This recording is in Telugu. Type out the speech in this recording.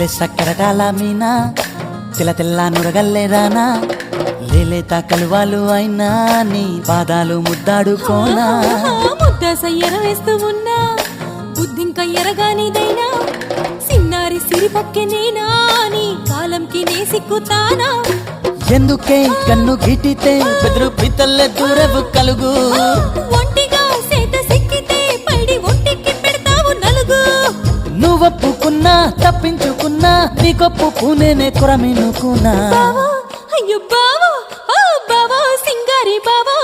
లేలే సక్కరటాల మీనా తెల్ల తెల్ల నురగల్లే రానా లేలేత కలువాలు అయినా నీ పాదాలు ముద్దాడుకోనా ముద్ద సయ్యర వేస్తూ ఉన్నా బుద్ధింక ఎరగానిదైనా సిన్నారి సిరిపక్కె నేనా నీ కాలంకి నే సిక్కుతానా ఎందుకే కన్ను గిటితే బెదురు పితల్లే దూరవు కలుగు ఒంటిగా సేత సిక్కితే పైడి ఒంటికి పెడతావు నలుగు నువ్వొప్పుకున్నా తప్పించుకున్నా నీకొప్పు పూనేనే కొరమినుకున్నా బావో అయ్యో బావో ఓ బావో సింగారి బావో